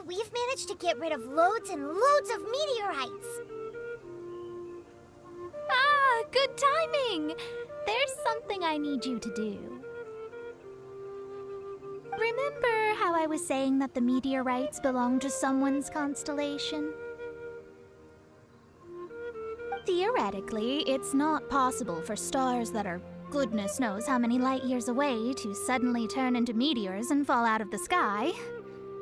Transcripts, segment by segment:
we've managed to get rid of loads and loads of meteorites. Ah, good timing! There's something I need you to do. Remember how I was saying that the meteorites belong to someone's constellation? Theoretically, it's not possible for stars that are goodness knows how many light years away to suddenly turn into meteors and fall out of the sky.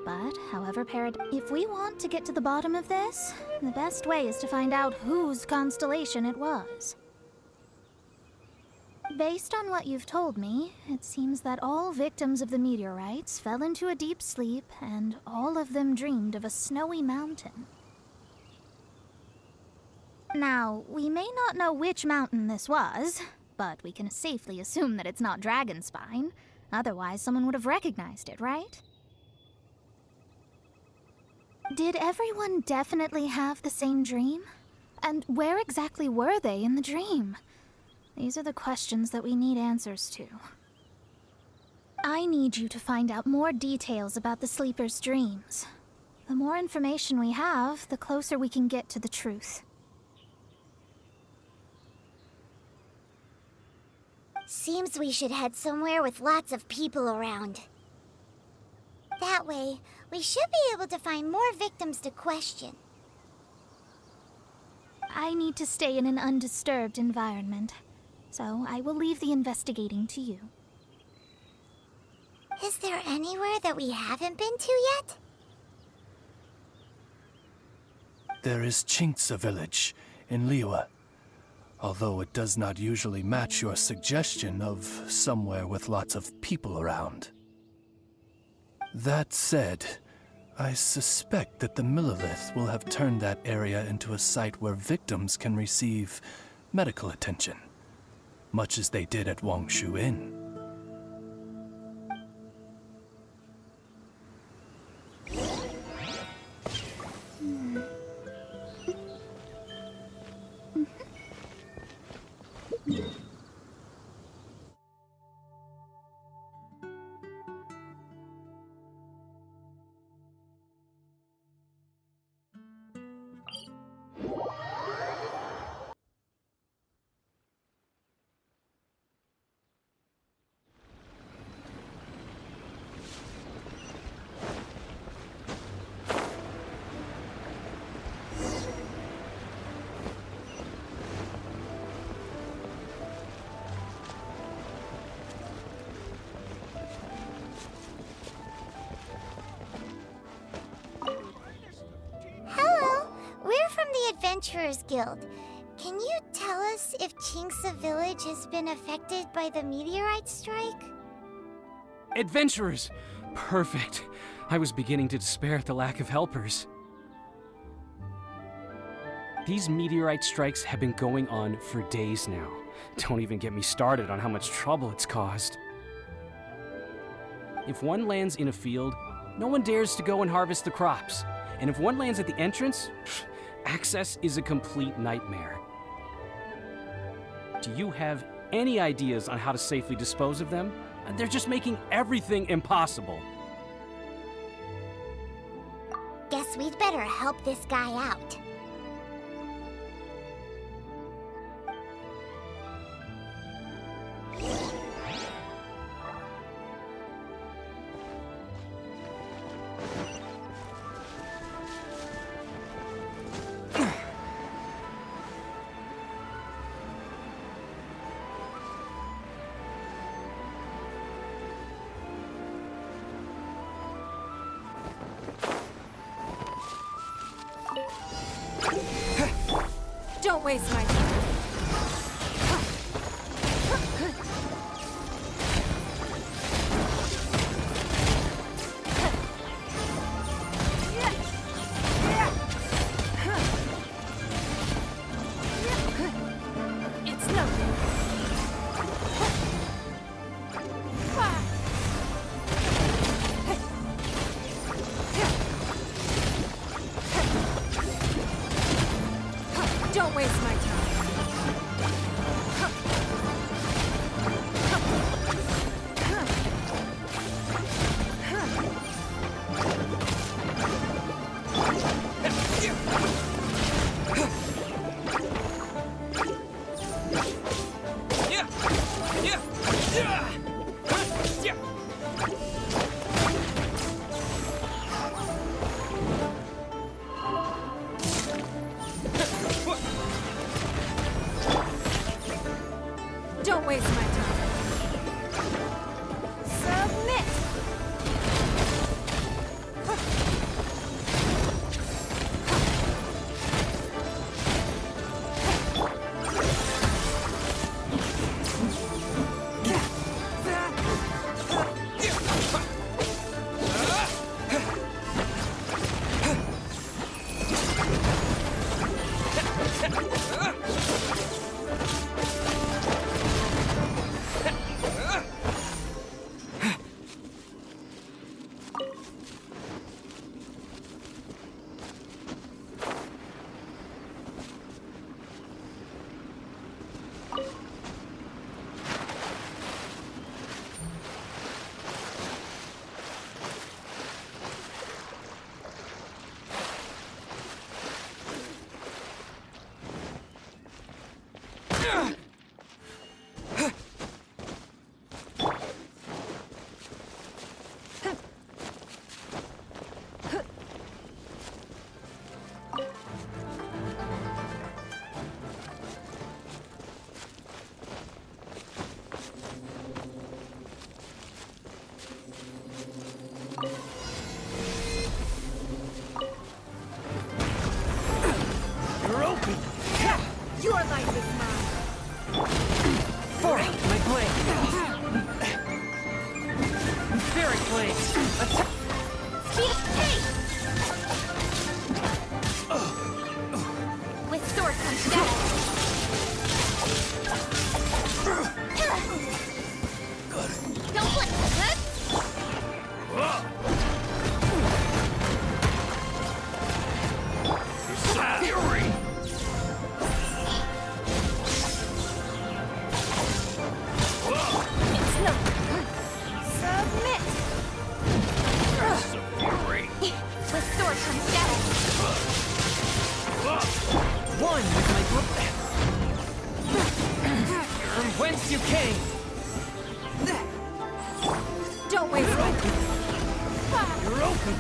But, however, if we want to get to the bottom of this, the best way is to find out whose constellation it was. Based on what you've told me, it seems that all victims of the meteorites fell into a deep sleep, and all of them dreamed of a snowy mountain. Now, we may not know which mountain this was, but we can safely assume that it's not Dragonspine. Otherwise, someone would have recognized it, right? Did everyone definitely have the same dream? And where exactly were they in the dream? These are the questions that we need answers to. I need you to find out more details about the sleeper's dreams. The more information we have, the closer we can get to the truth. Seems we should head somewhere with lots of people around. That way, we should be able to find more victims to question. I need to stay in an undisturbed environment, so I will leave the investigating to you. Is there anywhere that we haven't been to yet? There is Chinxa village in Liyue, although it does not usually match your suggestion of somewhere with lots of people around. That said, I suspect that the Millilith will have turned that area into a site where victims can receive medical attention, much as they did at Wangshu Inn. Adventurers Guild. Can you tell us if Chinxa village has been affected by the meteorite strike? Adventurers! Perfect. I was beginning to despair at the lack of helpers. These meteorite strikes have been going on for days now. Don't even get me started on how much trouble it's caused. If one lands in a field, no one dares to go and harvest the crops. And if one lands at the entrance, access is a complete nightmare. Do you have any ideas on how to safely dispose of them? They're just making everything impossible. Guess we'd better help this guy out. Don't waste my time. It's nothing. Don't waste my time. Don't waste my time. Submit! Your life is mine. Forward, my blade! Very blade! Attack! Speed of pace! With sword comes death. Don't blink, good? Fury! It's no. Submit! Fury! With sword comes death. One with my From whence you came! Don't waste my time. You're open!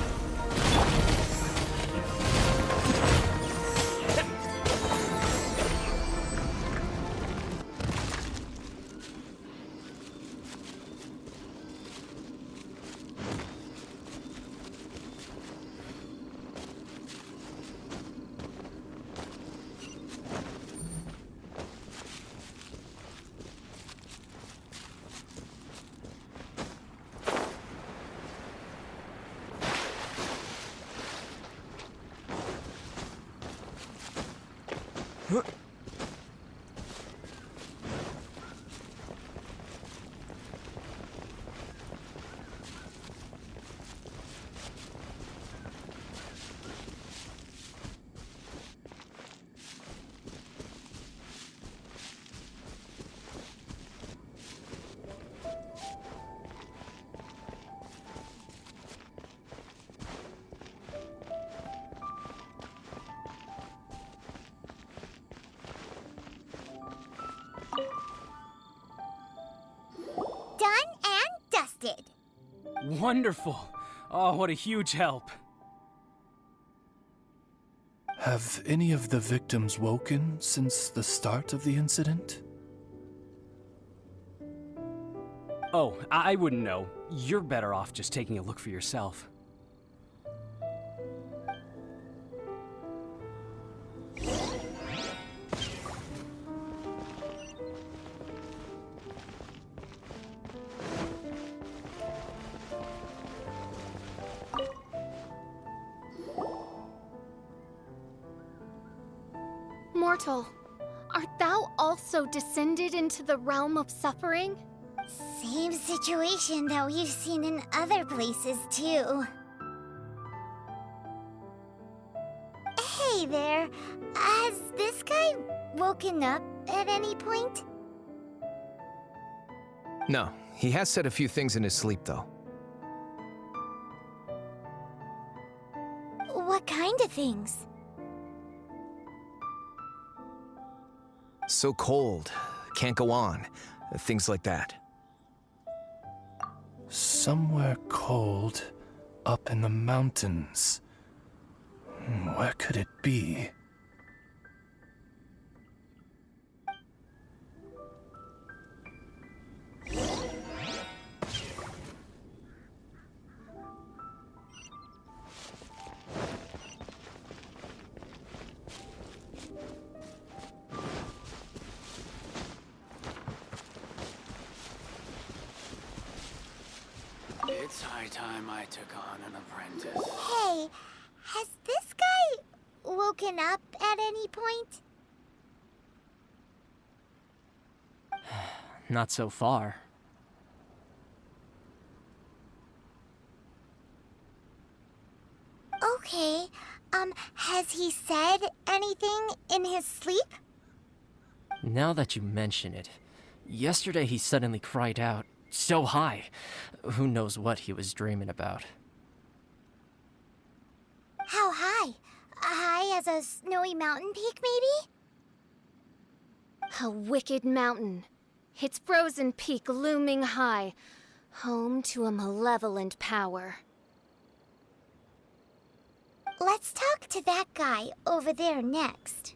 Done and dusted. Wonderful! Oh, what a huge help! Have any of the victims woken since the start of the incident? Oh, I wouldn't know. You're better off just taking a look for yourself. Mortal, art thou also descended into the realm of suffering? Same situation that we've seen in other places, too. Hey there, has this guy woken up at any point? No, he has said a few things in his sleep, though. What kind of things? So cold. Can't go on. things like that. Somewhere cold, up in the mountains. Where could it be? It's high time I took on an apprentice. Hey, has this guy woken up at any point? Not so far. Okay, has he said anything in his sleep? Now that you mention it, yesterday he suddenly cried out, so high. Who knows what he was dreaming about. How high? High as a snowy mountain peak, maybe? A wicked mountain, its frozen peak looming high, home to a malevolent power. Let's talk to that guy over there next.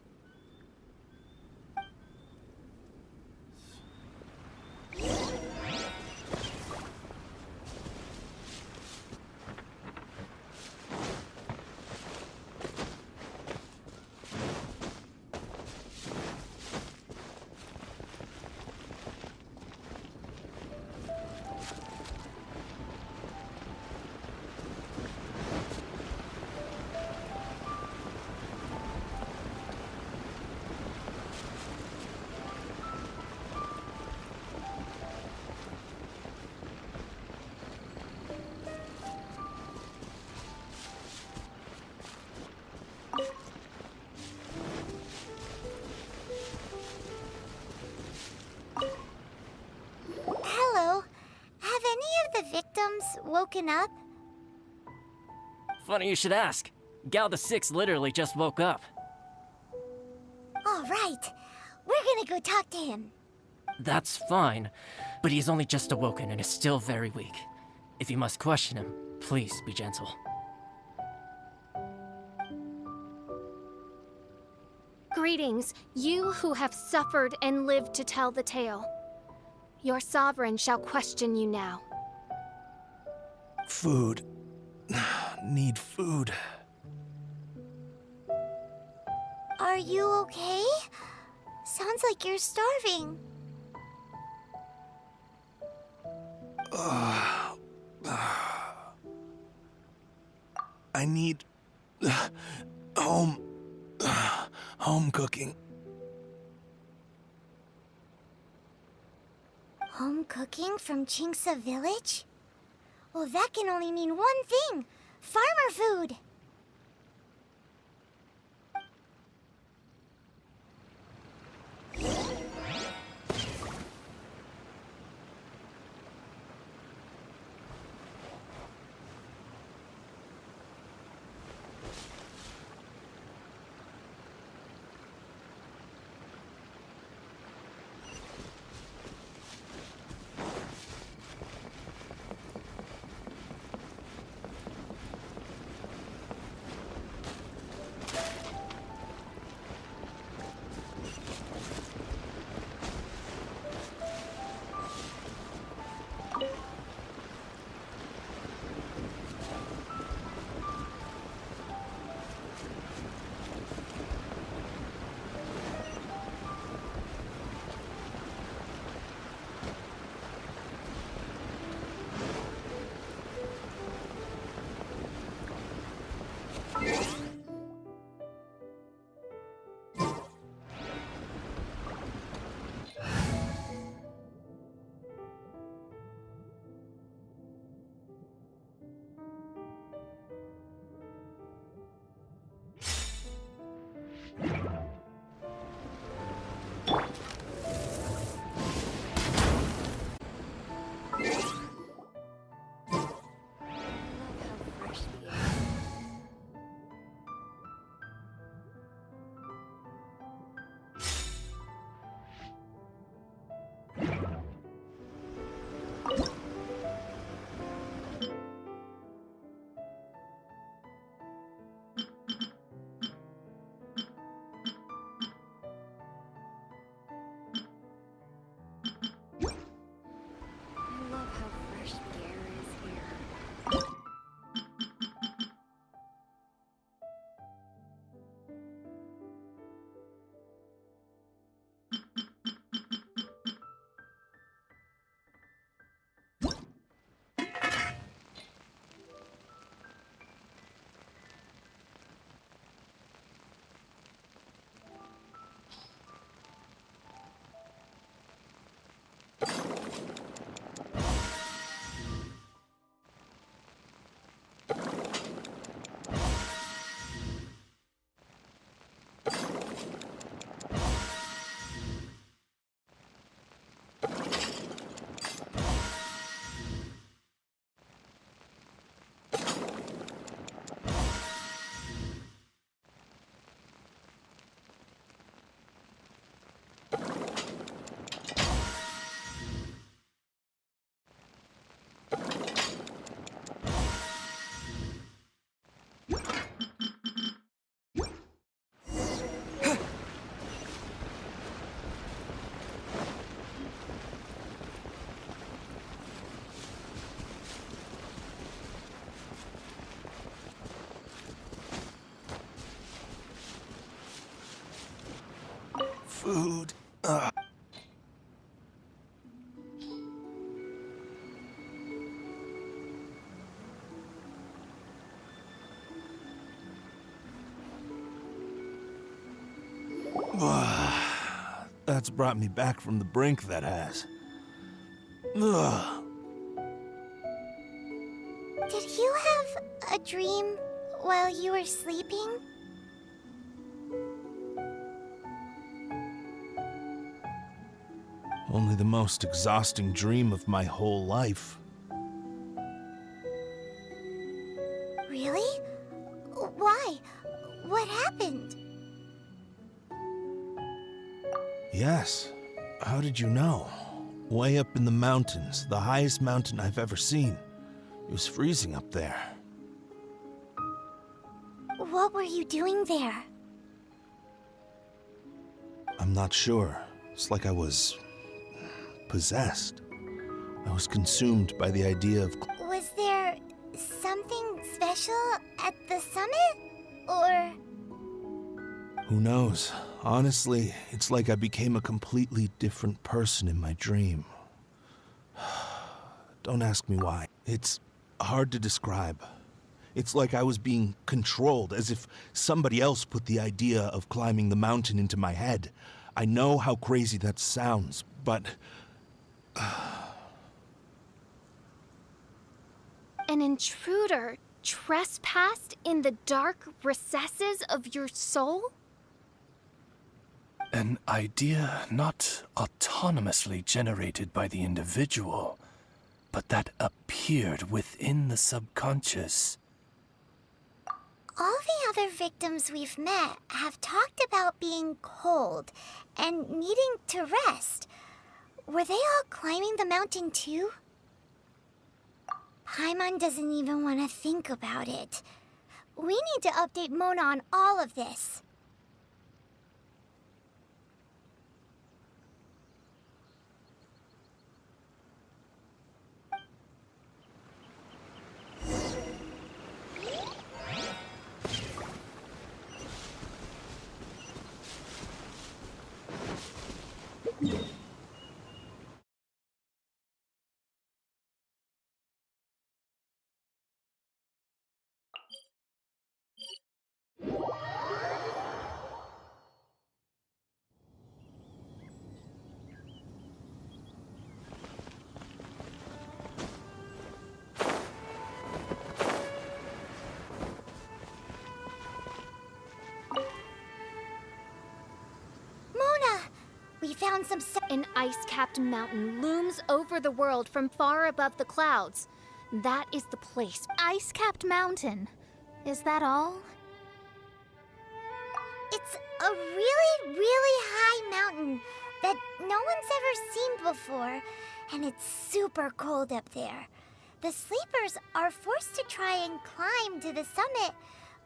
Hello. Have any of the victims woken up? Funny you should ask. Gal the Six literally just woke up. All right. We're gonna go talk to him. That's fine, but he's only just awoken and is still very weak. If you must question him, please be gentle. Greetings, you who have suffered and lived to tell the tale. Your sovereign shall question you now. Food. Need food. Are you okay? Sounds like you're starving. I need home cooking. Home cooking from Chinksa village? Well, that can only mean one thing. Farmer food. food. That's brought me back from the brink, that has. Ugh. Did you have a dream while you were sleeping? Only the most exhausting dream of my whole life. Really? Why? What happened? Yes. How did you know? Way up in the mountains, the highest mountain I've ever seen. It was freezing up there. What were you doing there? I'm not sure. It's like I was possessed. I was consumed by the idea of... Was there something special at the summit? Or... Who knows? Honestly, it's like I became a completely different person in my dream. Don't ask me why. It's hard to describe. It's like I was being controlled, as if somebody else put the idea of climbing the mountain into my head. I know how crazy that sounds, but... An intruder trespassed in the dark recesses of your soul? An idea not autonomously generated by the individual, but that appeared within the subconscious. All the other victims we've met have talked about being cold and needing to rest. Were they all climbing the mountain too? Paimon doesn't even want to think about it. We need to update Mona on all of this. We found some... An ice-capped mountain looms over the world from far above the clouds. That is the place. Ice-capped mountain. Is that all? It's a really, really high mountain that no one's ever seen before, and it's super cold up there. The sleepers are forced to try and climb to the summit,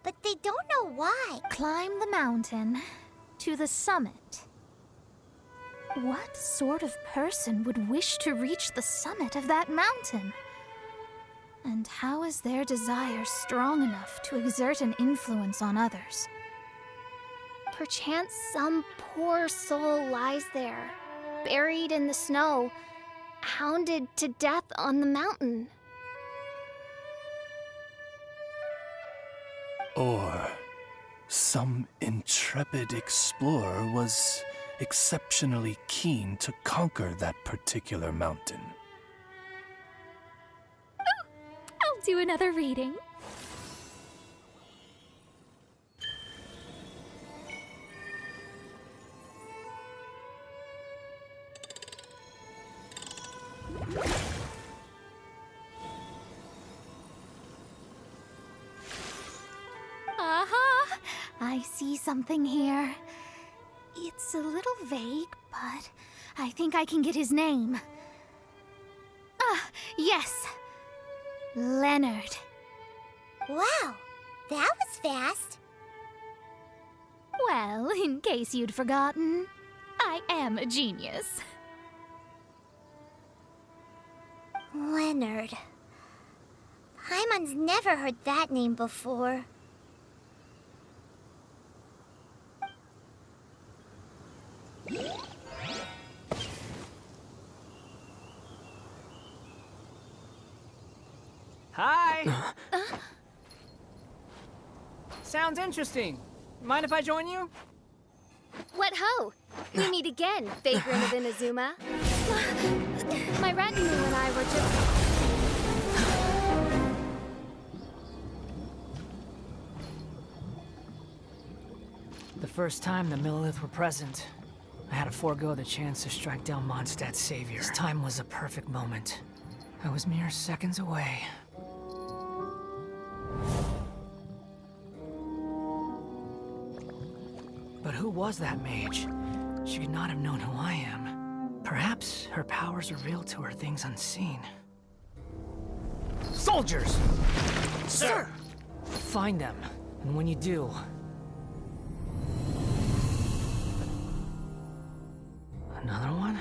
but they don't know why. Climb the mountain to the summit. What sort of person would wish to reach the summit of that mountain? And how is their desire strong enough to exert an influence on others? Perchance some poor soul lies there, buried in the snow, hounded to death on the mountain. Or some intrepid explorer was exceptionally keen to conquer that particular mountain. I'll do another reading. Aha! I see something here. It's a little vague, but I think I can get his name. Ah, yes! Leonard. Wow, that was fast. Well, in case you'd forgotten, I am a genius. Leonard. Paimon's never heard that name before. Hi! Sounds interesting. Mind if I join you? What ho! We meet again, Vagrant of Inazuma. My retinue and I were just... The first time the Millelith were present, I had to forego the chance to strike down Mondstadt's savior. This time was a perfect moment. I was mere seconds away. But who was that mage? She could not have known who I am. Perhaps her powers revealed to her things unseen. Soldiers! Sir! Find them, and when you do... Another one?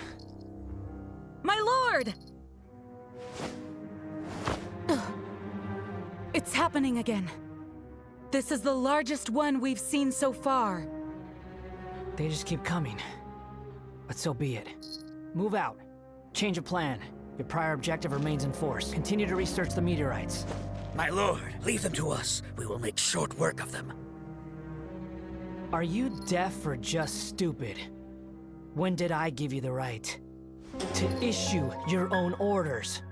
My lord! It's happening again. This is the largest one we've seen so far. They just keep coming. But so be it. Move out. Change of plan. Your prior objective remains in force. Continue to research the meteorites. My lord, leave them to us. We will make short work of them. Are you deaf or just stupid? When did I give you the right to issue your own orders?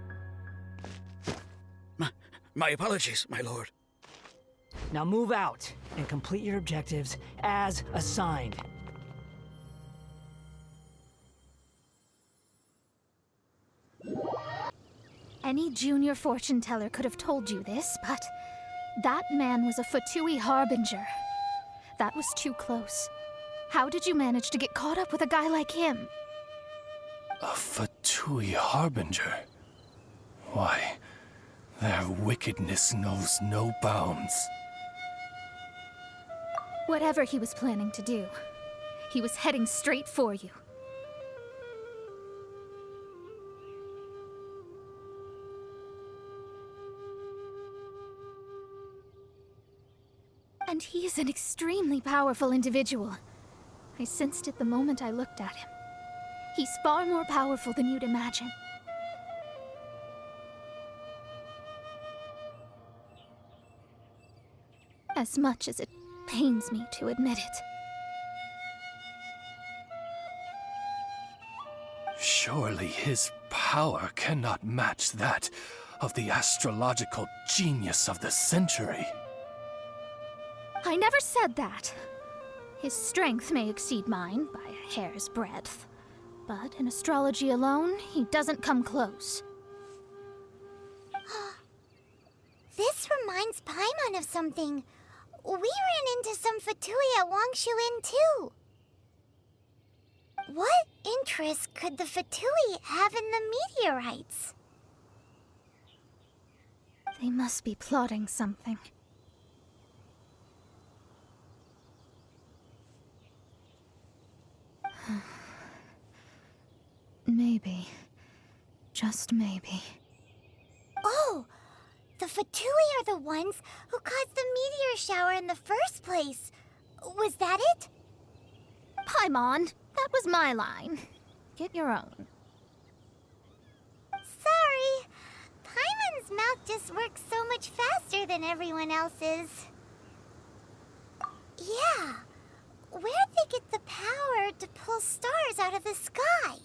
My apologies, my lord. Now move out and complete your objectives as assigned. Any junior fortune teller could have told you this, but that man was a Fatui harbinger. That was too close. How did you manage to get caught up with a guy like him? A Fatui harbinger? Why, their wickedness knows no bounds. Whatever he was planning to do, he was heading straight for you. And he is an extremely powerful individual. I sensed it the moment I looked at him. He's far more powerful than you'd imagine. As much as it pains me to admit it. Surely his power cannot match that of the astrological genius of the century. I never said that. His strength may exceed mine by a hair's breadth, but in astrology alone, he doesn't come close. This reminds Paimon of something. We ran into some Fatui at Wangshu too. What interest could the Fatui have in the meteorites? They must be plotting something. Maybe. Just maybe. Oh! The Fatui are the ones who caused the meteor shower in the first place. Was that it? Paimon, that was my line. Get your own. Sorry. Paimon's mouth just works so much faster than everyone else's. Yeah. Where'd they get the power to pull stars out of the sky?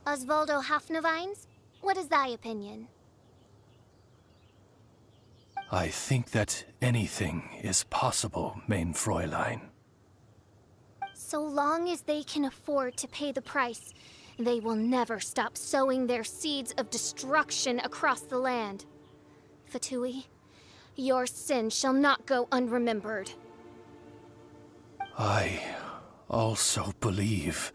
Osvaldo Hafnavines, what is thy opinion? I think that anything is possible, main Fräulein. So long as they can afford to pay the price, they will never stop sowing their seeds of destruction across the land. Fatui, your sin shall not go unremembered. I also believe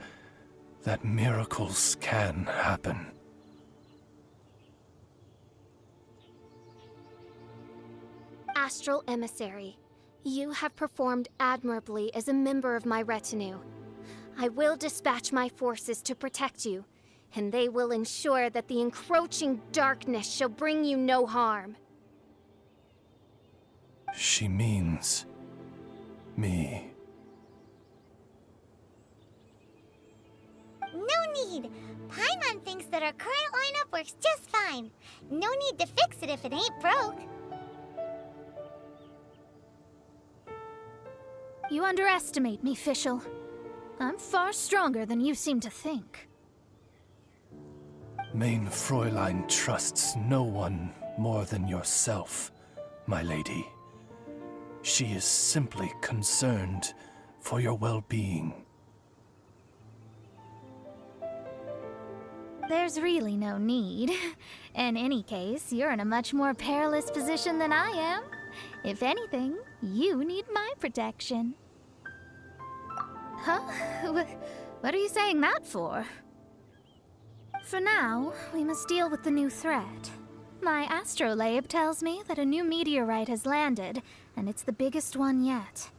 that miracles can happen. Astral Emissary, you have performed admirably as a member of my retinue. I will dispatch my forces to protect you, and they will ensure that the encroaching darkness shall bring you no harm. She means me. No Agreed. Paimon thinks that our current lineup works just fine. No need to fix it if it ain't broke. You underestimate me, Fischl. I'm far stronger than you seem to think. Mein Fräulein trusts no one more than yourself, my lady. She is simply concerned for your well-being. There's really no need. In any case, you're in a much more perilous position than I am. If anything, you need my protection. Huh? What are you saying that for? For now, we must deal with the new threat. My astrolabe tells me that a new meteorite has landed, and it's the biggest one yet.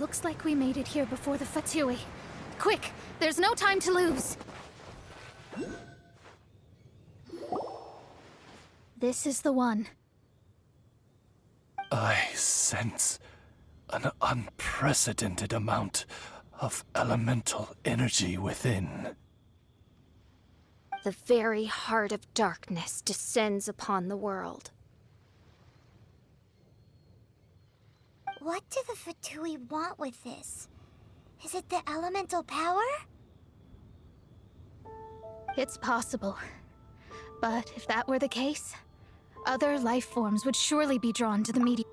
Looks like we made it here before the Fatui. Quick! There's no time to lose! This is the one. I sense an unprecedented amount of elemental energy within. The very heart of darkness descends upon the world. What do the Fatui want with this? Is it the elemental power? It's possible. But if that were the case, other life forms would surely be drawn to the meteor.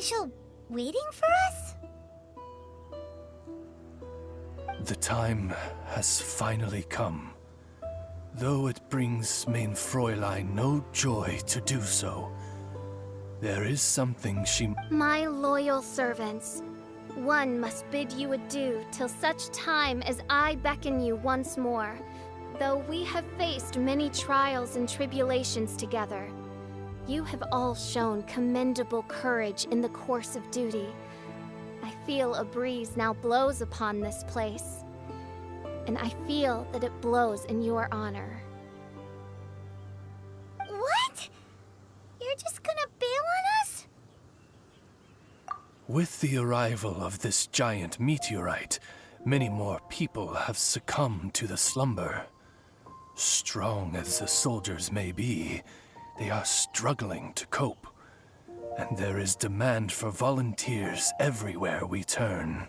official waiting for us? The time has finally come. Though it brings main Fräulein no joy to do so, there is something she... My loyal servants, one must bid you adieu till such time as I beckon you once more. Though we have faced many trials and tribulations together, you have all shown commendable courage in the course of duty. I feel a breeze now blows upon this place, and I feel that it blows in your honor. What? You're just gonna bail on us? With the arrival of this giant meteorite, many more people have succumbed to the slumber. Strong as the soldiers may be, they are struggling to cope, and there is demand for volunteers everywhere we turn.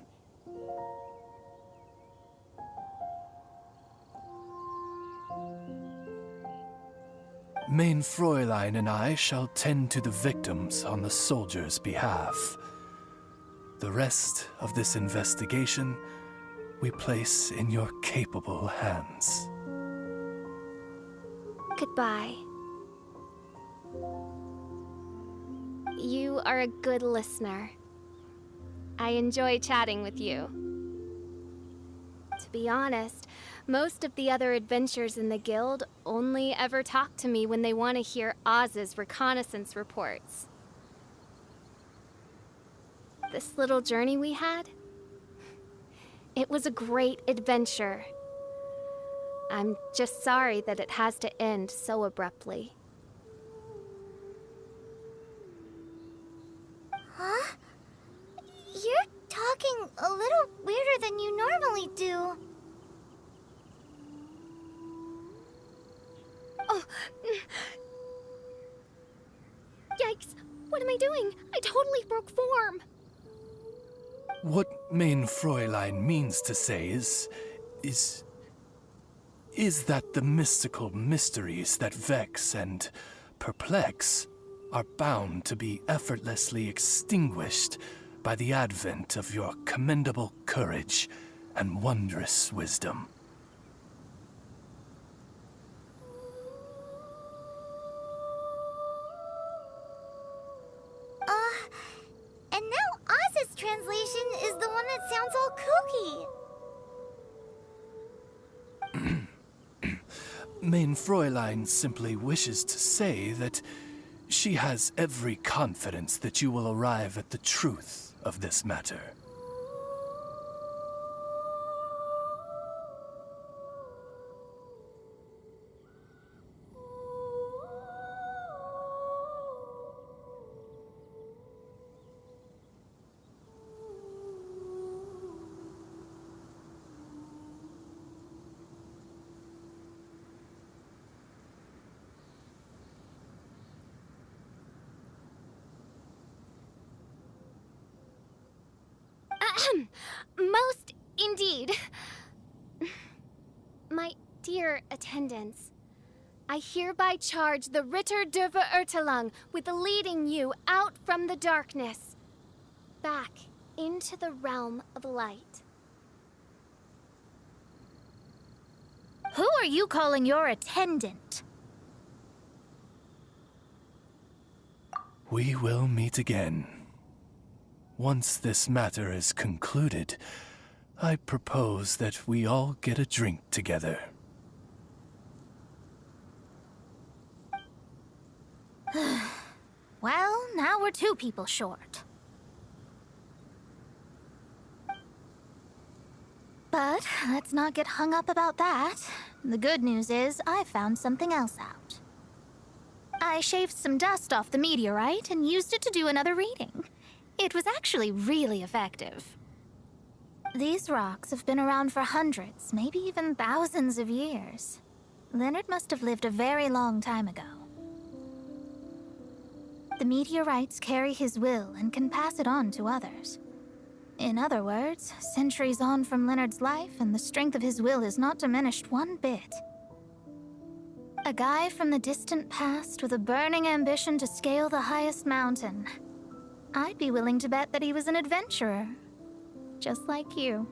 Main Fräulein and I shall tend to the victims on the soldiers' behalf. The rest of this investigation we place in your capable hands. Goodbye. You are a good listener. I enjoy chatting with you. To be honest, most of the other adventurers in the guild only ever talk to me when they want to hear Oz's reconnaissance reports. This little journey we had, it was a great adventure. I'm just sorry that it has to end so abruptly. Huh? You're talking a little weirder than you normally do. Oh. Yikes! What am I doing? I totally broke form! What main Fräulein means to say is that the mystical mysteries that vex and perplex are bound to be effortlessly extinguished by the advent of your commendable courage and wondrous wisdom. And now Oz's translation is the one that sounds all kooky. Main Fräulein simply wishes to say that she has every confidence that you will arrive at the truth of this matter. Most indeed. My dear attendants, I hereby charge the Ritter der Verurteilung with leading you out from the darkness, back into the realm of light. Who are you calling your attendant? We will meet again. Once this matter is concluded, I propose that we all get a drink together. Well, now we're 2 people short. But let's not get hung up about that. The good news is I found something else out. I shaved some dust off the meteorite and used it to do another reading. It was actually really effective. These rocks have been around for hundreds, maybe even thousands of years. Leonard must have lived a very long time ago. The meteorites carry his will and can pass it on to others. In other words, centuries on from Leonard's life, and the strength of his will is not diminished one bit. A guy from the distant past with a burning ambition to scale the highest mountain. I'd be willing to bet that he was an adventurer. Just like you.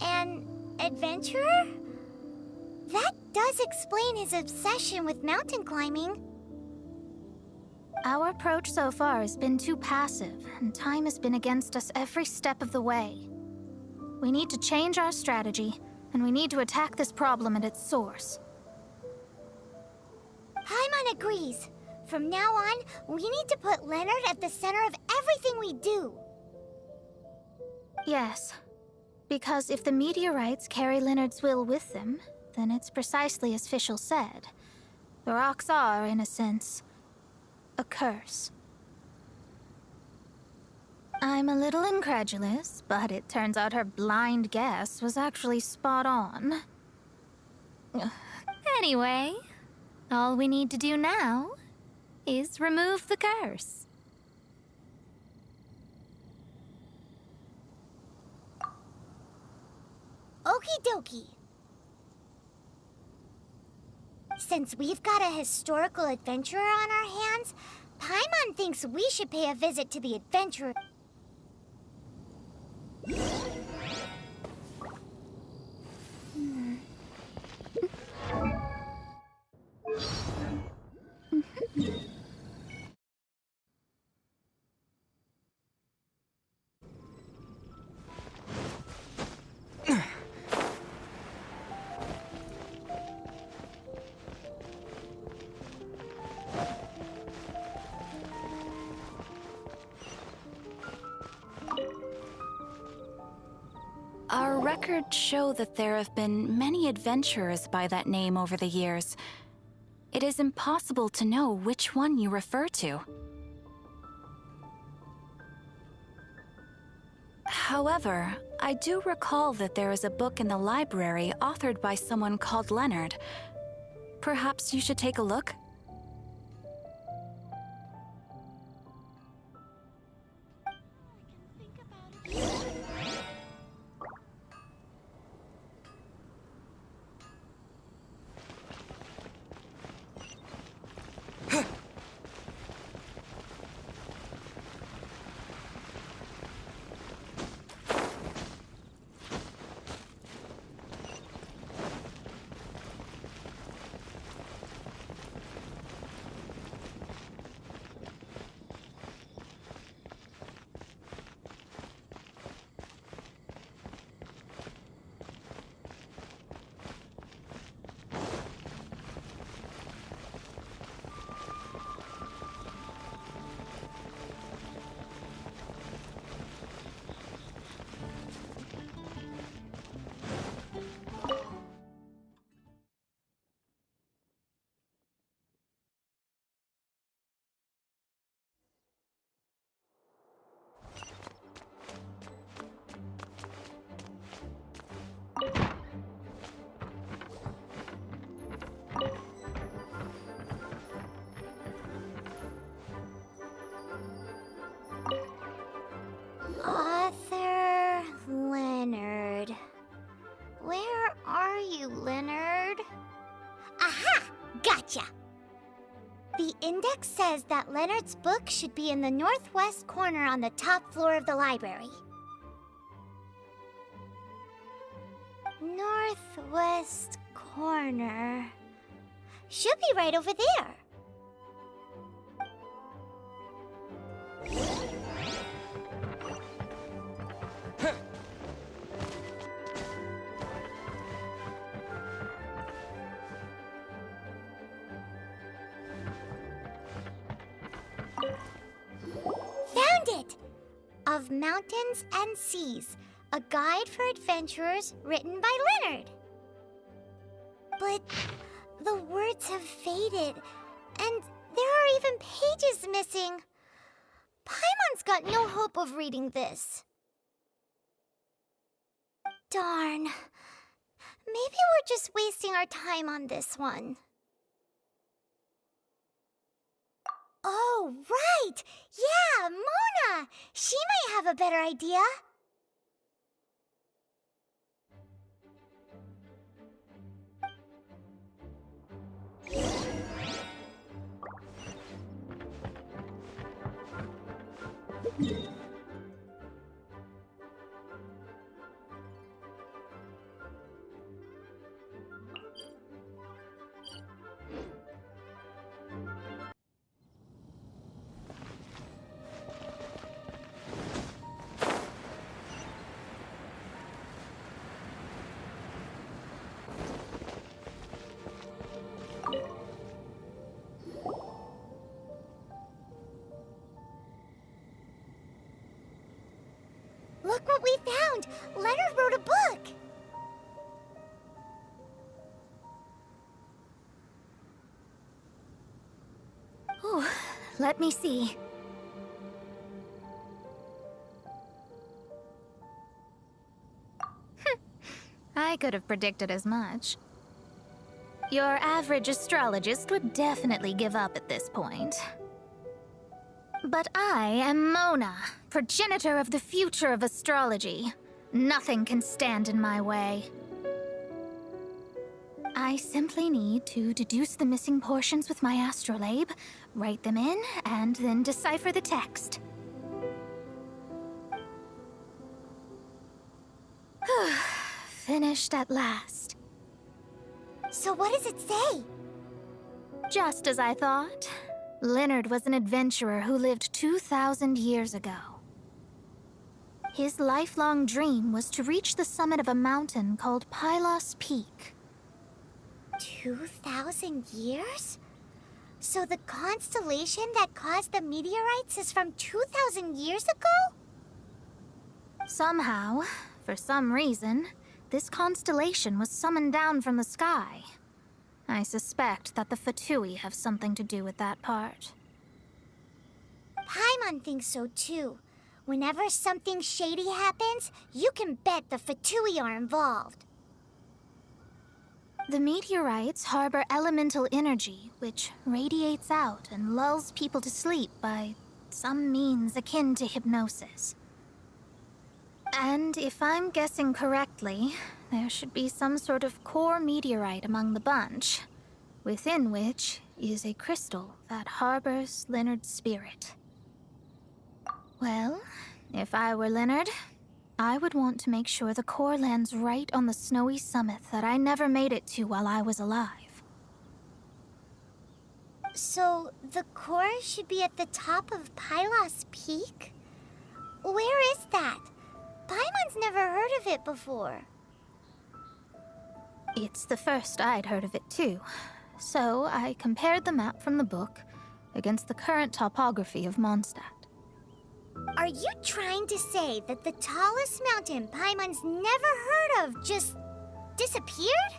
An adventurer? That does explain his obsession with mountain climbing. Our approach so far has been too passive, and time has been against us every step of the way. We need to change our strategy, and we need to attack this problem at its source. Paimon agrees. From now on, we need to put Leonard at the center of everything we do. Yes. Because if the meteorites carry Leonard's will with them, then it's precisely as Fischl said. The rocks are, in a sense, a curse. I'm a little incredulous, but it turns out her blind guess was actually spot on. Anyway, all we need to do now is remove the curse. Okie dokie. Since we've got a historical adventurer on our hands, Paimon thinks we should pay a visit to the adventurer. Our records show that there have been many adventurers by that name over the years. It is impossible to know which one you refer to. However, I do recall that there is a book in the library authored by someone called Leonard. Perhaps you should take a look? Author Leonard. Where are you, Leonard? Aha! Gotcha! The index says that Leonard's book should be in the northwest corner on the top floor of the library. Northwest corner. Should be right over there. Found it! Of Mountains and Seas, a guide for adventurers written by Leonard. But the words have faded, and there are even pages missing. Paimon's got no hope of reading this. Darn. Maybe we're just wasting our time on this one. Oh, right! Yeah, Mona! She might have a better idea. Look what we found! Leonard wrote a book! Ooh, let me see. I could have predicted as much. Your average astrologist would definitely give up at this point. But I am Mona, progenitor of the future of astrology. Nothing can stand in my way. I simply need to deduce the missing portions with my astrolabe, write them in, and then decipher the text. Finished at last. So what does it say? Just as I thought. Leonard was an adventurer who lived 2,000 years ago. His lifelong dream was to reach the summit of a mountain called Pylos Peak. 2,000 years? So the constellation that caused the meteorites is from 2,000 years ago? Somehow, for some reason, this constellation was summoned down from the sky. I suspect that the Fatui have something to do with that part. Paimon thinks so too. Whenever something shady happens, you can bet the Fatui are involved. The meteorites harbor elemental energy, which radiates out and lulls people to sleep by some means akin to hypnosis. And if I'm guessing correctly, there should be some sort of core meteorite among the bunch, within which is a crystal that harbors Leonard's spirit. Well, if I were Leonard, I would want to make sure the core lands right on the snowy summit that I never made it to while I was alive. So the core should be at the top of Pylos Peak? Where is that? Paimon's never heard of it before. It's the first I'd heard of it too, so I compared the map from the book against the current topography of Mondstadt. Are you trying to say that the tallest mountain Paimon's never heard of just disappeared?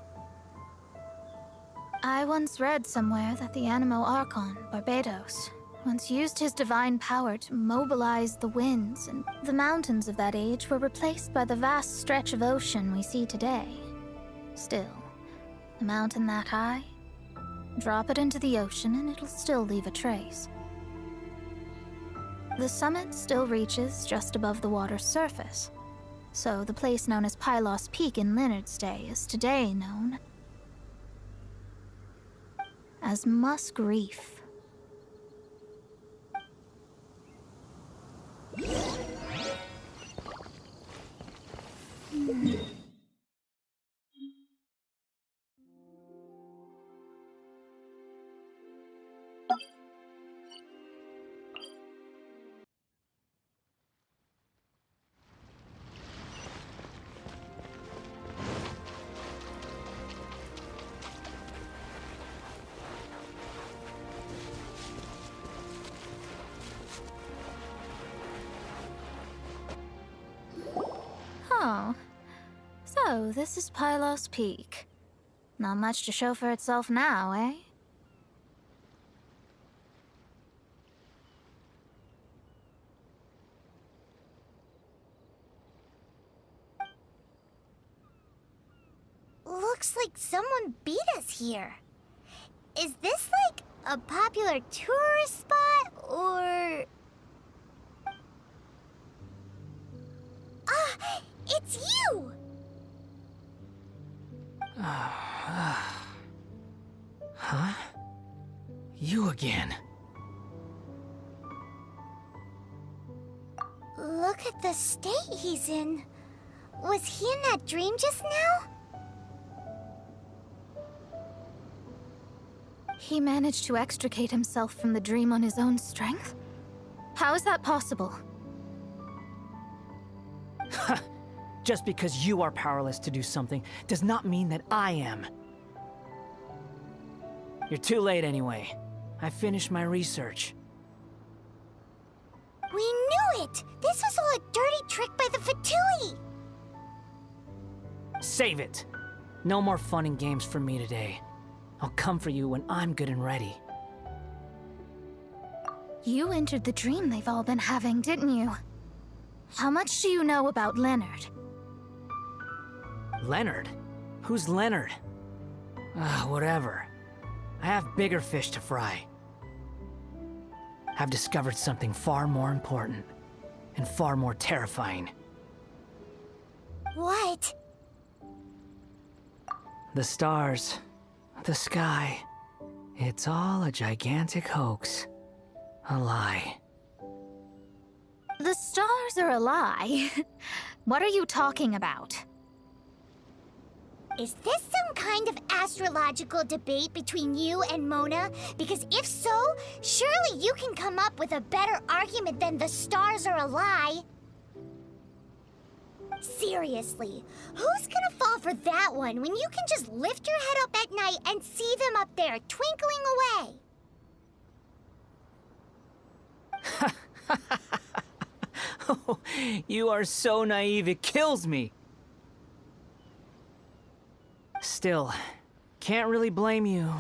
I once read somewhere that the Animo Archon, Barbados, once used his divine power to mobilize the winds, and the mountains of that age were replaced by the vast stretch of ocean we see today. Still, a mountain that high, drop it into the ocean and it'll still leave a trace. The summit still reaches just above the water's surface, so the place known as Pylos Peak in Leonard's day is today known as Musk Reef. Oh, so this is Pylos Peak. Not much to show for itself now, eh? Looks like someone beat us here. Is this like a popular tourist spot, or... Ah! It's you! Huh? You again. Look at the state he's in. Was he in that dream just now? He managed to extricate himself from the dream on his own strength? How is that possible? Just because you are powerless to do something does not mean that I am. You're too late anyway. I finished my research. We knew it! This was all a dirty trick by the Fatui! Save it! No more fun and games for me today. I'll come for you when I'm good and ready. You entered the dream they've all been having, didn't you? How much do you know about Leonard? Leonard? Who's Leonard? Whatever. I have bigger fish to fry. I've discovered something far more important and far more terrifying. What? The stars, the sky, it's all a gigantic hoax. A lie. The stars are a lie. What are you talking about? Is this some kind of astrological debate between you and Mona? Because if so, surely you can come up with a better argument than the stars are a lie. Seriously, who's gonna fall for that one when you can just lift your head up at night and see them up there twinkling away? Oh, you are so naive, it kills me. Still, can't really blame you.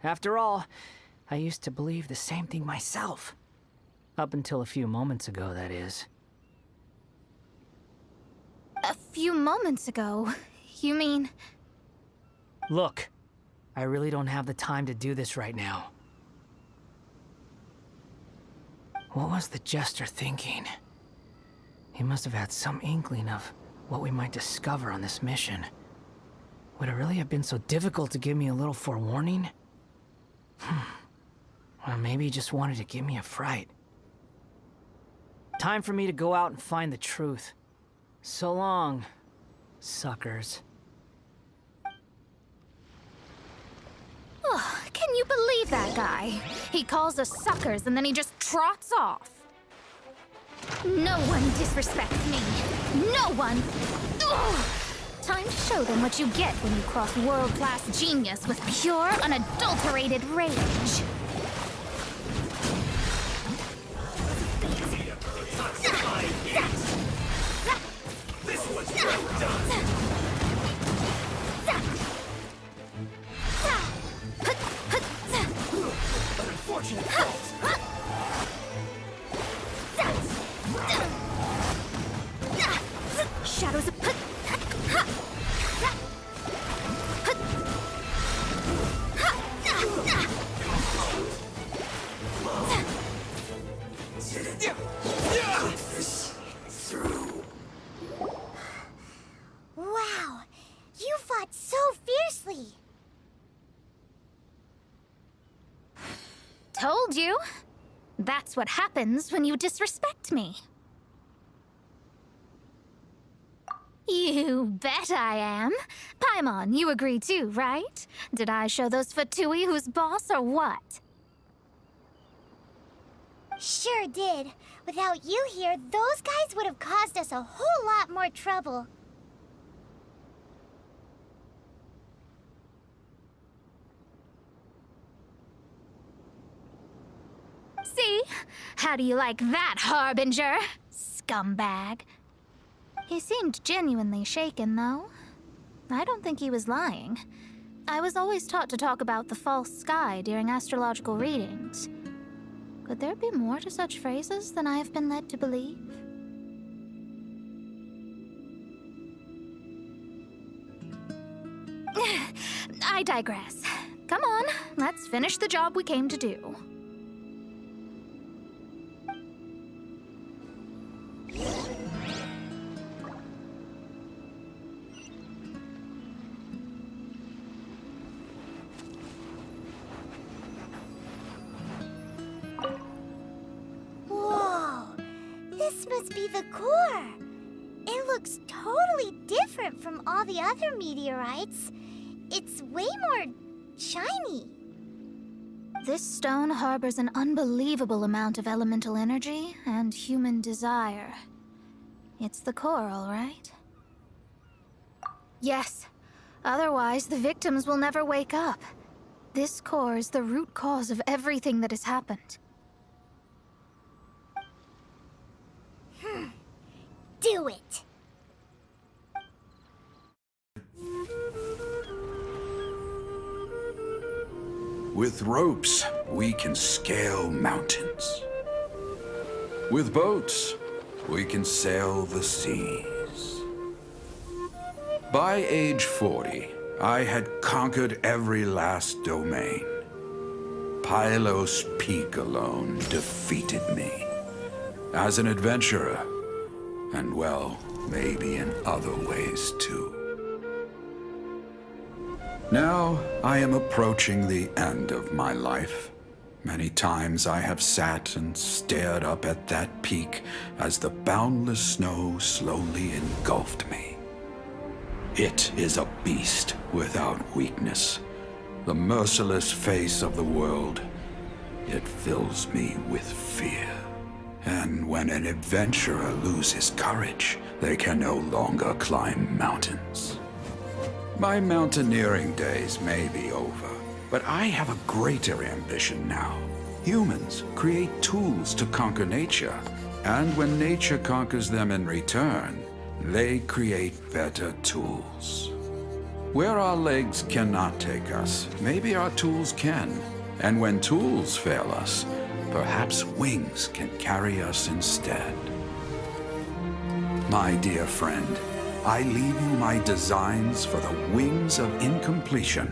After all, I used to believe the same thing myself. Up until a few moments ago, that is. A few moments ago? You mean... Look, I really don't have the time to do this right now. What was the Jester thinking? He must have had some inkling of what we might discover on this mission. Would it really have been so difficult to give me a little forewarning? Or maybe he just wanted to give me a fright. Time for me to go out and find the truth. So long, suckers. Oh, can you believe that guy? He calls us suckers and then he just trots off. No one disrespects me. No one! Ugh. Time to show them what you get when you cross world-class genius with pure, unadulterated rage. This was well done. An unfortunate fault. Shadows of... Wow, you fought so fiercely. Told you. That's what happens when you disrespect me. You bet I am. Paimon, you agree too, right? Did I show those Fatui who's boss or what? Sure did. Without you here, those guys would have caused us a whole lot more trouble. See? How do you like that, Harbinger? Scumbag. He seemed genuinely shaken, though. I don't think he was lying. I was always taught to talk about the false sky during astrological readings. Could there be more to such phrases than I have been led to believe? I digress. Come on, let's finish the job we came to do. Whoa, this This must be the core. It looks totally different from all the other meteorites. It's way more shiny. This stone harbors an unbelievable amount of elemental energy and human desire. It's the core, all right? Yes. Otherwise, the victims will never wake up. This core is the root cause of everything that has happened. Do it! With ropes, we can scale mountains. With boats, we can sail the seas. By age 40, I had conquered every last domain. Pylos Peak alone defeated me. As an adventurer, and well, maybe in other ways too. Now, I am approaching the end of my life. Many times I have sat and stared up at that peak as the boundless snow slowly engulfed me. It is a beast without weakness, the merciless face of the world. It fills me with fear. And when an adventurer loses courage, they can no longer climb mountains. My mountaineering days may be over, but I have a greater ambition now. Humans create tools to conquer nature, and when nature conquers them in return, they create better tools. Where our legs cannot take us, maybe our tools can. And when tools fail us, perhaps wings can carry us instead. My dear friend, I leave you my designs for the wings of incompletion.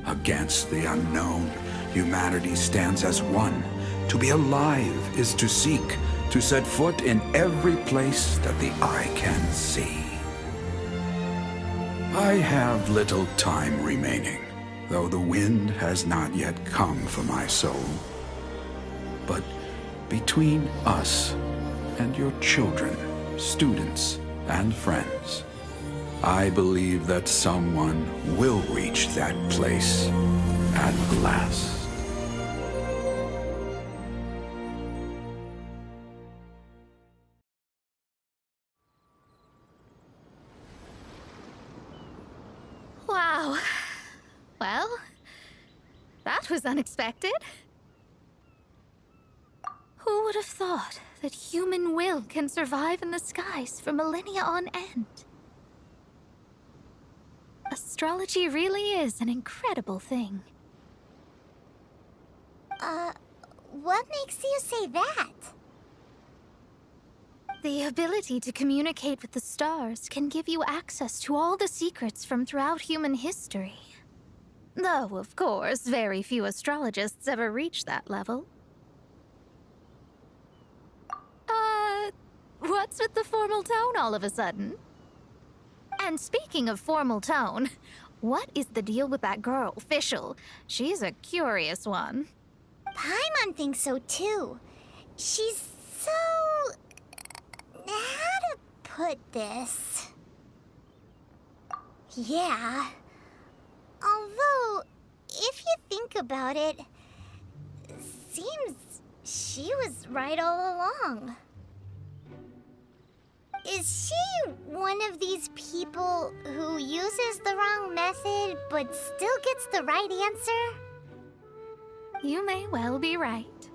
Against the unknown, humanity stands as one. To be alive is to seek, to set foot in every place that the eye can see. I have little time remaining, though the wind has not yet come for my soul. But between us and your children, students, and friends, I believe that someone will reach that place at last. Wow. Well, that was unexpected. Who would have thought that human will can survive in the skies for millennia on end? Astrology really is an incredible thing. What makes you say that? The ability to communicate with the stars can give you access to all the secrets from throughout human history. Though, of course, very few astrologists ever reach that level. What's with the formal tone all of a sudden? And speaking of formal tone, what is the deal with that girl, Fischl? She's a curious one. Paimon thinks so too. She's so... how to put this? Yeah. Although, if you think about it, seems she was right all along. Is she one of these people who uses the wrong method but still gets the right answer? You may well be right.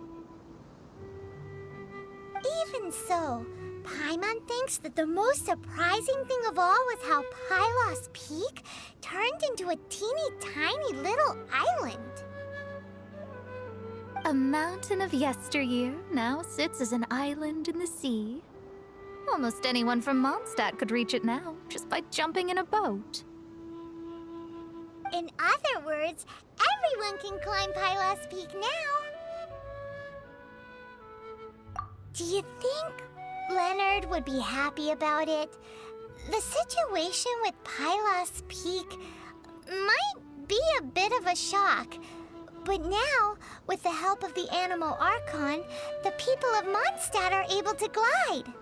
Even so, Paimon thinks that the most surprising thing of all was how Pylos Peak turned into a teeny tiny little island. A mountain of yesteryear now sits as an island in the sea. Almost anyone from Mondstadt could reach it now, just by jumping in a boat. In other words, everyone can climb Pylos Peak now. Do you think Leonard would be happy about it? The situation with Pylos Peak might be a bit of a shock. But now, with the help of the Animal Archon, the people of Mondstadt are able to glide.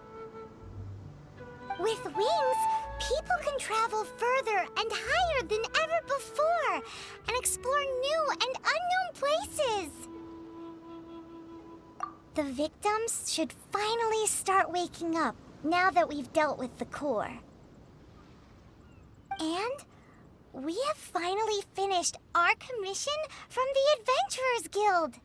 With wings, people can travel further and higher than ever before and explore new and unknown places. The victims should finally start waking up now that we've dealt with the core. And we have finally finished our commission from the Adventurers Guild.